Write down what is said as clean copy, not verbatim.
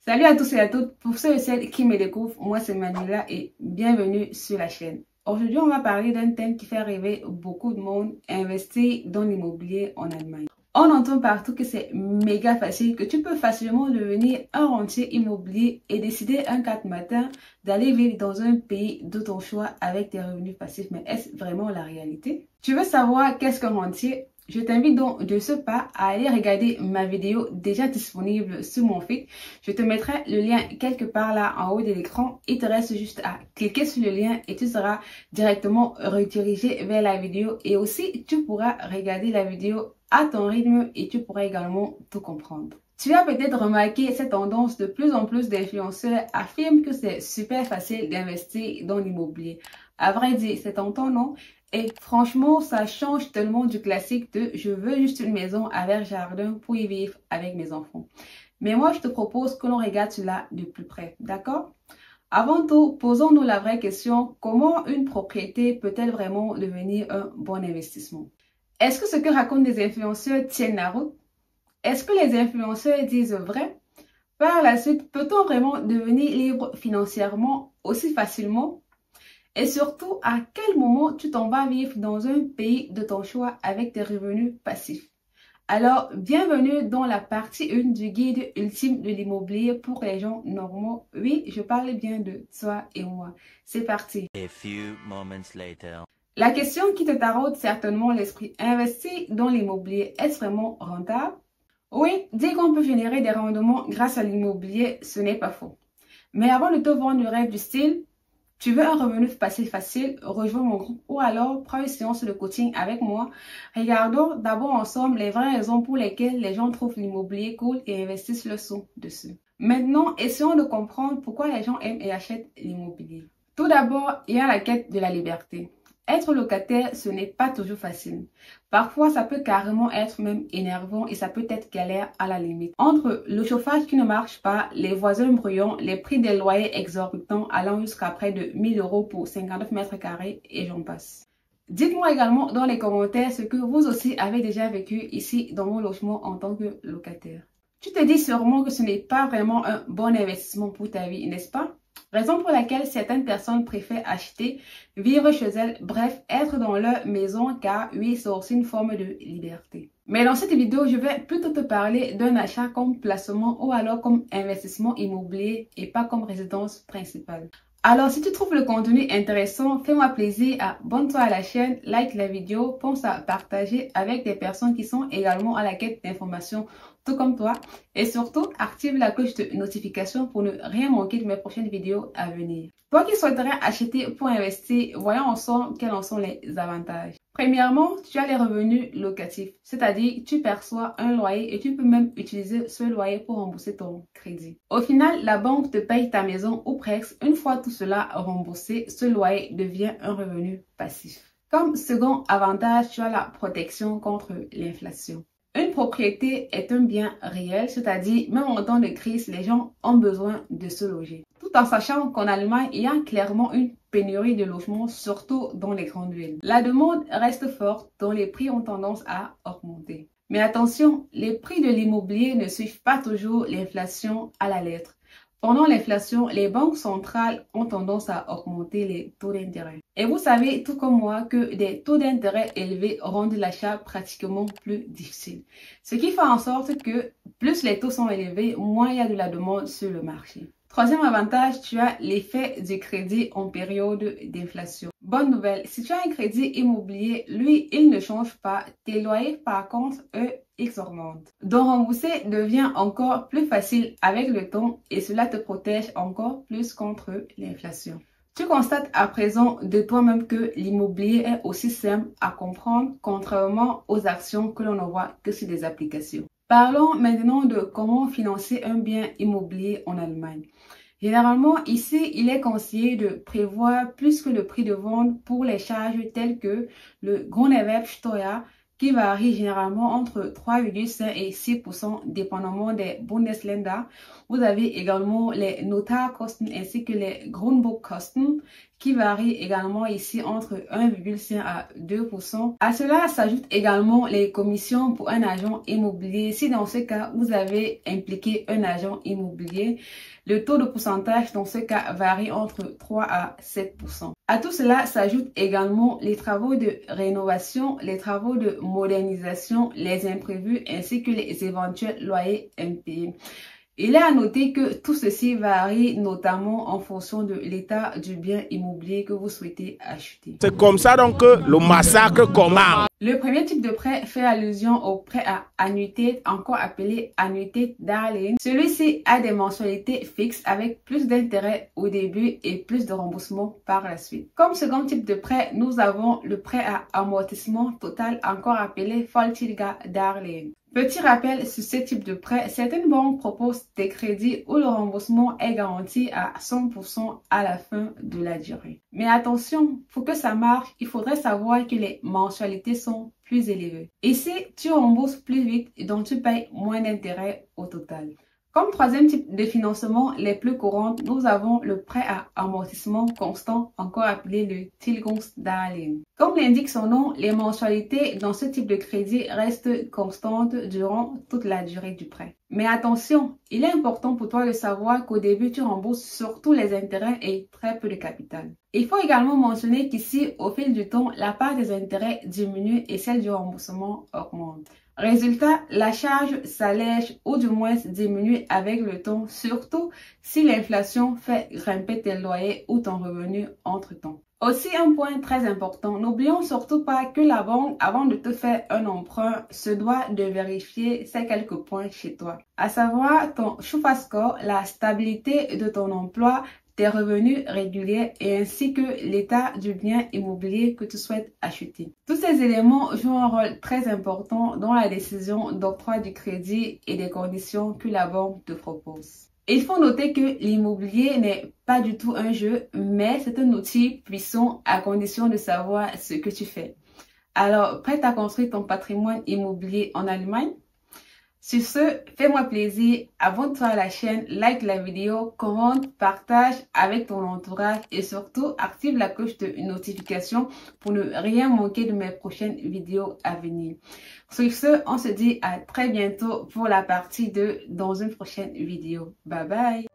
Salut à tous et à toutes. Pour ceux et celles qui me découvrent, moi c'est Manuela et bienvenue sur la chaîne. Aujourd'hui, on va parler d'un thème qui fait rêver beaucoup de monde, investir dans l'immobilier en Allemagne. On entend partout que c'est méga facile, que tu peux facilement devenir un rentier immobilier et décider un 4 matin d'aller vivre dans un pays de ton choix avec tes revenus passifs. Mais est-ce vraiment la réalité? Tu veux savoir qu'est-ce qu'un rentier? Je t'invite donc de ce pas à aller regarder ma vidéo déjà disponible sur mon feed. Je te mettrai le lien quelque part là en haut de l'écran. Il te reste juste à cliquer sur le lien et tu seras directement redirigé vers la vidéo. Et aussi, tu pourras regarder la vidéo à ton rythme et tu pourras également tout comprendre. Tu as peut-être remarqué cette tendance, de plus en plus d'influenceurs affirment que c'est super facile d'investir dans l'immobilier. À vrai dire, c'est tentant, non? Et franchement, ça change tellement du classique de « je veux juste une maison avec jardin pour y vivre avec mes enfants ». Mais moi, je te propose que l'on regarde cela de plus près, d'accord? Avant tout, posons-nous la vraie question, comment une propriété peut-elle vraiment devenir un bon investissement? Est-ce que ce que racontent les influenceurs tiennent la route? Est-ce que les influenceurs disent vrai? Par la suite, peut-on vraiment devenir libre financièrement aussi facilement? Et surtout, à quel moment tu t'en vas vivre dans un pays de ton choix avec tes revenus passifs? Alors, bienvenue dans la partie 1 du guide ultime de l'immobilier pour les gens normaux. Oui, je parle bien de toi et moi. C'est parti. A few moments later. La question qui te taraude certainement l'esprit, investir dans l'immobilier, est-ce vraiment rentable? Oui, dire qu'on peut générer des rendements grâce à l'immobilier, ce n'est pas faux. Mais avant de te vendre le rêve du style, tu veux un revenu passif facile, rejoins mon groupe ou alors prends une séance de coaching avec moi. Regardons d'abord ensemble les vraies raisons pour lesquelles les gens trouvent l'immobilier cool et investissent le sou dessus. Maintenant, essayons de comprendre pourquoi les gens aiment et achètent l'immobilier. Tout d'abord, il y a la quête de la liberté. Être locataire, ce n'est pas toujours facile. Parfois, ça peut carrément être même énervant et ça peut être galère à la limite. Entre le chauffage qui ne marche pas, les voisins bruyants, les prix des loyers exorbitants allant jusqu'à près de 1000 € pour 59 mètres carrés et j'en passe. Dites-moi également dans les commentaires ce que vous aussi avez déjà vécu ici dans mon logement en tant que locataire. Tu te dis sûrement que ce n'est pas vraiment un bon investissement pour ta vie, n'est-ce pas? Raison pour laquelle certaines personnes préfèrent acheter, vivre chez elles, bref, être dans leur maison car oui, c'est aussi une forme de liberté. Mais dans cette vidéo, je vais plutôt te parler d'un achat comme placement ou alors comme investissement immobilier et pas comme résidence principale. Alors, si tu trouves le contenu intéressant, fais-moi plaisir, abonne-toi à la chaîne, like la vidéo, pense à partager avec des personnes qui sont également à la quête d'informations, tout comme toi. Et surtout, active la cloche de notification pour ne rien manquer de mes prochaines vidéos à venir. Toi qui souhaiterais acheter pour investir, voyons ensemble quels en sont les avantages. Premièrement, tu as les revenus locatifs, c'est-à-dire tu perçois un loyer et tu peux même utiliser ce loyer pour rembourser ton crédit. Au final, la banque te paye ta maison ou presque. Une fois tout cela remboursé, ce loyer devient un revenu passif. Comme second avantage, tu as la protection contre l'inflation. Une propriété est un bien réel, c'est-à-dire même en temps de crise, les gens ont besoin de se loger. Tout en sachant qu'en Allemagne, il y a clairement une pénurie de logements, surtout dans les grandes villes. La demande reste forte, dont les prix ont tendance à augmenter. Mais attention, les prix de l'immobilier ne suivent pas toujours l'inflation à la lettre. Pendant l'inflation, les banques centrales ont tendance à augmenter les taux d'intérêt. Et vous savez, tout comme moi, que des taux d'intérêt élevés rendent l'achat pratiquement plus difficile. Ce qui fait en sorte que plus les taux sont élevés, moins il y a de la demande sur le marché. Troisième avantage, tu as l'effet du crédit en période d'inflation. Bonne nouvelle, si tu as un crédit immobilier, lui, il ne change pas. Tes loyers, par contre, eux, ils augmentent. Donc, rembourser devient encore plus facile avec le temps et cela te protège encore plus contre l'inflation. Tu constates à présent de toi-même que l'immobilier est aussi simple à comprendre, contrairement aux actions que l'on ne voit que sur des applications. Parlons maintenant de comment financer un bien immobilier en Allemagne. Généralement, ici, il est conseillé de prévoir plus que le prix de vente pour les charges telles que le Grunderwerbsteuer, qui varie généralement entre 3,5 et 6% dépendamment des Bundesländer. Vous avez également les Notarkosten ainsi que les Grundbuchkosten qui varie également ici entre 1,5 à 2%. À cela s'ajoutent également les commissions pour un agent immobilier. Si dans ce cas, vous avez impliqué un agent immobilier, le taux de pourcentage dans ce cas varie entre 3 à 7%. À tout cela s'ajoutent également les travaux de rénovation, les travaux de modernisation, les imprévus ainsi que les éventuels loyers impayés. Il est à noter que tout ceci varie notamment en fonction de l'état du bien immobilier que vous souhaitez acheter. C'est comme ça donc que le massacre commence. Le premier type de prêt fait allusion au prêt à annuité, encore appelé annuité Darlene. Celui-ci a des mensualités fixes avec plus d'intérêt au début et plus de remboursement par la suite. Comme second type de prêt, nous avons le prêt à amortissement total, encore appelé Fulltiga Darlene. Petit rappel sur ce type de prêt, certaines banques proposent des crédits où le remboursement est garanti à 100% à la fin de la durée. Mais attention, pour que ça marche, il faudrait savoir que les mensualités sont plus élevées. Ici, tu rembourses plus vite et donc tu payes moins d'intérêt au total. Comme troisième type de financement les plus courantes, nous avons le prêt à amortissement constant, encore appelé le Tilgångsdarlehen. Comme l'indique son nom, les mensualités dans ce type de crédit restent constantes durant toute la durée du prêt. Mais attention, il est important pour toi de savoir qu'au début, tu rembourses surtout les intérêts et très peu de capital. Il faut également mentionner qu'ici, au fil du temps, la part des intérêts diminue et celle du remboursement augmente. Résultat, la charge s'allège ou du moins diminue avec le temps, surtout si l'inflation fait grimper tes loyers ou ton revenu entre-temps. Aussi, un point très important, n'oublions surtout pas que la banque, avant de te faire un emprunt, se doit de vérifier ces quelques points chez toi. À savoir ton Schufa score, la stabilité de ton emploi, tes revenus réguliers et ainsi que l'état du bien immobilier que tu souhaites acheter. Tous ces éléments jouent un rôle très important dans la décision d'octroi du crédit et des conditions que la banque te propose. Il faut noter que l'immobilier n'est pas du tout un jeu, mais c'est un outil puissant à condition de savoir ce que tu fais. Alors, prête à construire ton patrimoine immobilier en Allemagne? Sur ce, fais-moi plaisir, abonne-toi à la chaîne, like la vidéo, commente, partage avec ton entourage et surtout active la cloche de notification pour ne rien manquer de mes prochaines vidéos à venir. Sur ce, on se dit à très bientôt pour la partie 2 dans une prochaine vidéo. Bye bye!